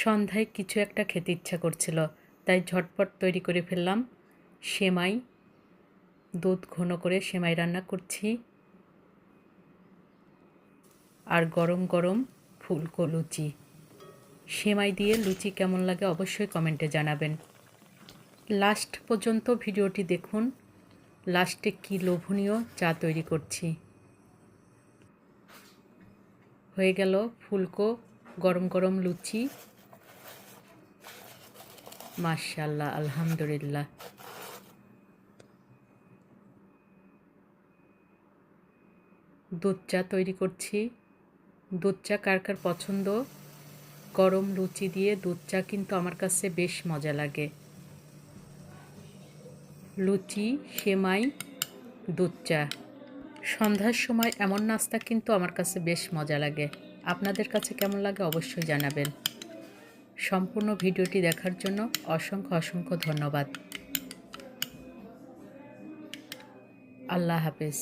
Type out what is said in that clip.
সন্ধ্যায় কিছু একটা খেতে ইচ্ছা করছিল, তাই ঝটপট তৈরি করে ফেললাম সেমাই। দুধ ঘন করে সেমাই রান্না করছি, আর গরম গরম ফুলকো লুচি। সেমাই দিয়ে লুচি কেমন লাগে অবশ্যই কমেন্টে জানাবেন। লাস্ট পর্যন্ত ভিডিওটি দেখুন, লাস্টে কি লোভনীয় চা তৈরি করছি। হয়ে গেল ফুলকো গরম গরম লুচি। মাশাআল্লাহ, আলহামদুলিল্লাহ। দুধ চা তৈরি করছি। দুধ চা কার কার পছন্দ? গরম লুচি দিয়ে দুধ চা কিন্তু আমার কাছে বেশ মজা লাগে। লুচি, সেমাই, দুধ চা, সন্ধ্যার সময় এমন নাস্তা কিন্তু আমার কাছে বেশ মজা লাগে। আপনাদের কাছে কেমন লাগে অবশ্যই জানাবেন। সম্পূর্ণ ভিডিওটি দেখার জন্য অসংখ্য অসংখ্য ধন্যবাদ। আল্লাহ হাফেজ।